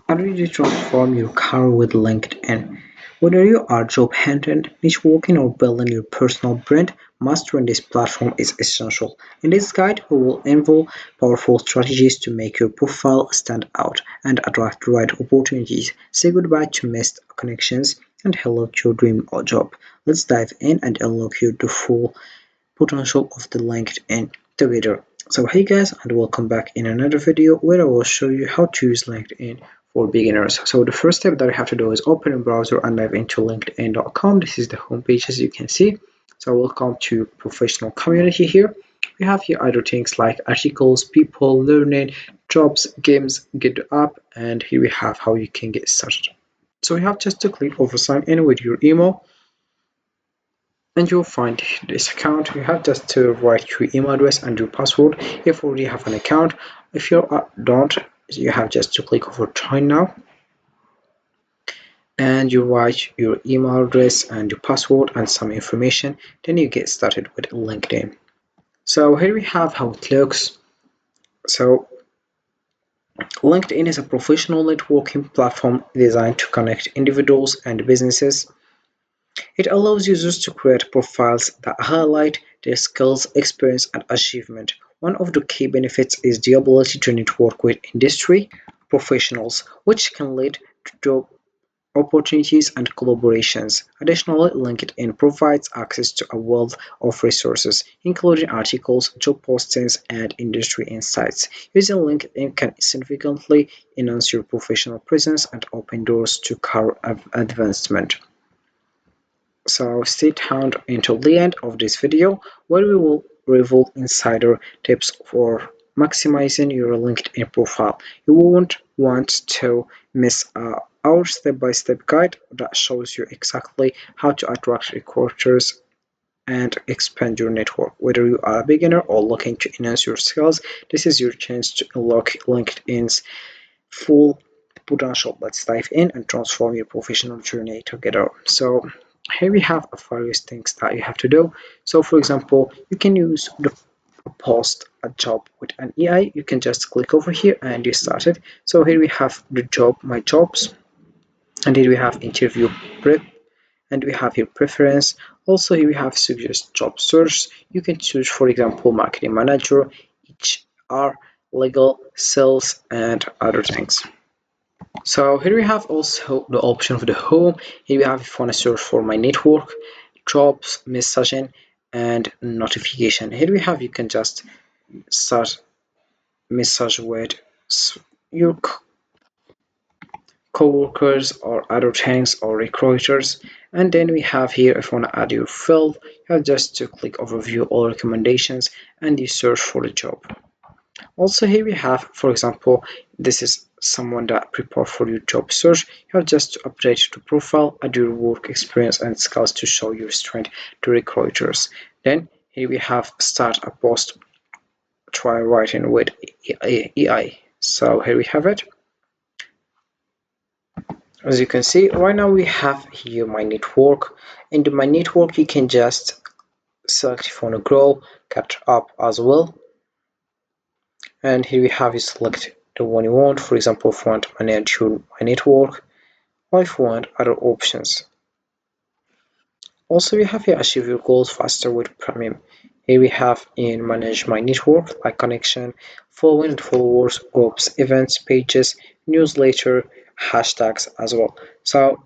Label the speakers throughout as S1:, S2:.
S1: How do you transform your career with LinkedIn? Whether you are job hunting, niche working, or building your personal brand, mastering this platform is essential. In this guide, we will involve powerful strategies to make your profile stand out and attract the right opportunities. Say goodbye to missed connections and hello to your dream job. Let's dive in and unlock the full potential of the LinkedIn together. So hey guys, and welcome back in another video where I will show you how to use LinkedIn for beginners. So the first step that you have to do is open a browser and dive into linkedin.com. This is the homepage as you can see. So welcome to professional community here. We have here other things like articles, people, learning, jobs, games, get the app, and here we have how you can get started. So you have just to click over sign in with your email and you'll find this account. You have just to write your email address and your password if you already have an account. If you don't, you have just to click over join now and you write your email address and your password and some information, then you get started with LinkedIn. So here we have how it looks. So LinkedIn is a professional networking platform designed to connect individuals and businesses. It allows users to create profiles that highlight their skills, experience, and achievement. One of the key benefits is the ability to network with industry professionals, which can lead to job opportunities and collaborations. Additionally, LinkedIn provides access to a wealth of resources, including articles, job postings, and industry insights. Using LinkedIn can significantly enhance your professional presence and open doors to career advancement. So stay tuned until the end of this video where we will reveal insider tips for maximizing your LinkedIn profile. You won't want to miss our step-by-step guide that shows you exactly how to attract recruiters and expand your network. Whether you are a beginner or looking to enhance your skills, this is your chance to unlock LinkedIn's full potential. Let's dive in and transform your professional journey together. So here we have various things that you have to do. So for example, you can use the post a job with an AI. You can just click over here and you start it. So here we have the job, my jobs, and here we have interview prep, and we have here preference. Also here we have suggest job search. You can choose, for example, marketing manager, HR, legal, sales, and other things. So here we have also the option of the home. Here we have if you want to search for my network, jobs, messaging, and notification. Here we have you can just start message with your co-workers or other things or recruiters. And then we have here if you want to add your field, you have just to click overview all recommendations and you search for the job. Also here we have, for example, this is someone that prepare for your job search. You have just to update the profile, add your work experience and skills to show your strength to recruiters. Then here we have start a post, try writing with AI. So here we have it. As you can see, right now we have here my network. In my network, you can just select if you want to grow, catch up as well. And here we have you select the one you want. For example, if you want manage my network, or if you want other options. Also, we have here achieve your goals faster with Premium. Here we have in manage my network like connection, following and followers, groups, events, pages, newsletter, hashtags as well. So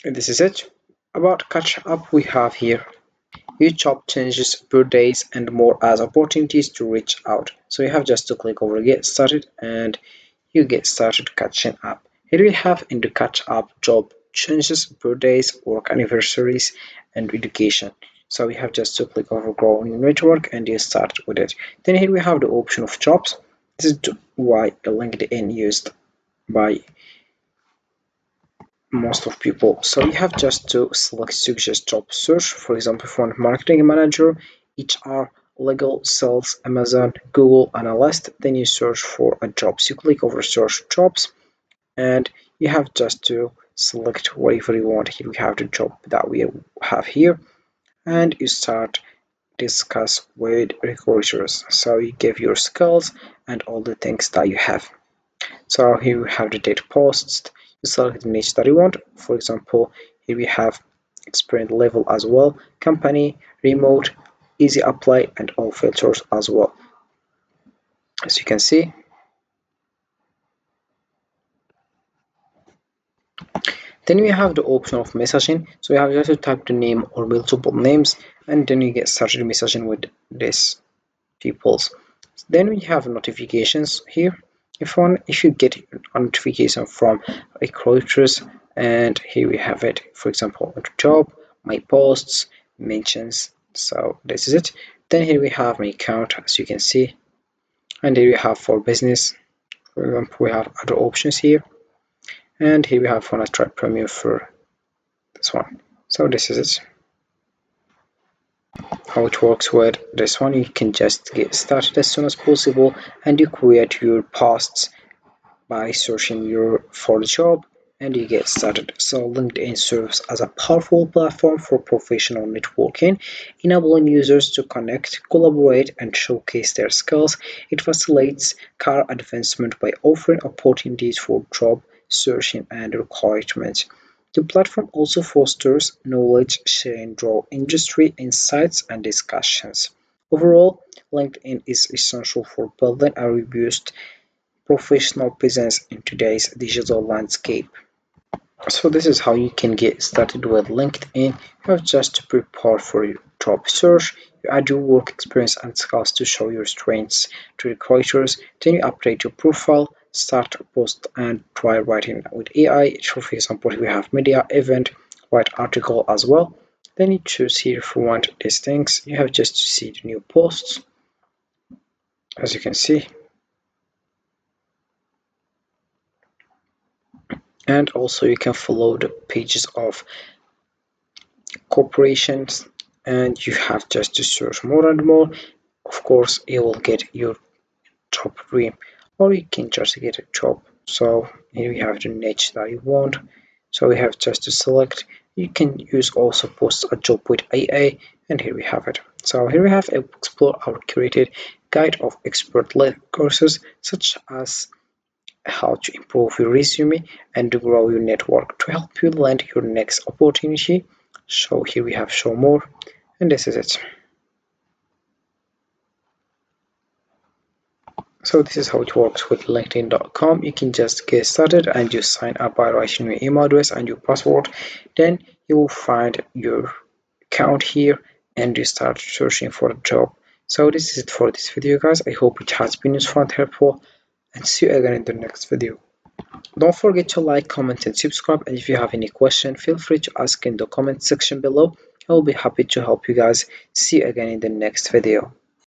S1: this is it. About catch up, we have here each job changes, birthdays, and more as opportunities to reach out. So you have just to click over get started and you get started catching up. Here we have in the catch up job changes, birthdays, work anniversaries, and education. So we have just to click over grow your network and you start with it. Then here we have the option of jobs. This is why LinkedIn used by most of people. So you have just to select suggest job search. For example, if you want marketing manager, HR, legal, sales, Amazon, Google analyst, then you search for a job. So you click over search jobs and you have just to select whatever you want. Here we have the job that we have here and you start discuss with recruiters. So you give your skills and all the things that you have. So here we have the data posts. You select the niche that you want. For example, here we have experience level as well, company, remote, easy apply, and all filters as well. As you can see, then we have the option of messaging. So you have just to type the name or multiple names, and then you get started messaging with this peoples. Then we have notifications here. If you get a notification from recruiters, and here we have it, for example, job, my posts, mentions. So this is it. Then here we have my account, as you can see, and here we have for business. For example, we have other options here, and here we have for a try premium for this one. So this is it. How it works with this one, you can just get started as soon as possible, and you create your posts by searching your for the job, and you get started. So LinkedIn serves as a powerful platform for professional networking, enabling users to connect, collaborate, and showcase their skills. It facilitates career advancement by offering opportunities for job searching and recruitment. The platform also fosters knowledge sharing, draw industry insights and discussions. Overall, LinkedIn is essential for building a robust professional presence in today's digital landscape. So this is how you can get started with LinkedIn. You have just to prepare for your job search. You add your work experience and skills to show your strengths to recruiters. Then you update your profile, start a post, and try writing with AI. So for example, we have media, event, write article as well. Then you choose here if you want these things. You have just to see the new posts, as you can see. And also you can follow the pages of corporations, and you have just to search more and more. Of course you will get your job dream, or you can just get a job. So here we have the niche that you want, so we have just to select. You can use also post a job with AI, and here we have it. So here we have explore our curated guide of expert-led courses such as how to improve your resume and to grow your network to help you land your next opportunity. So here we have show more, and this is it. So this is how it works with linkedin.com. You can just get started and you sign up by writing your email address and your password. Then you will find your account here and you start searching for a job. So this is it for this video, guys. I hope it has been useful and helpful, and see you again in the next video. Don't forget to like, comment, and subscribe. And if you have any question, feel free to ask in the comment section below. I will be happy to help you guys. See you again in the next video.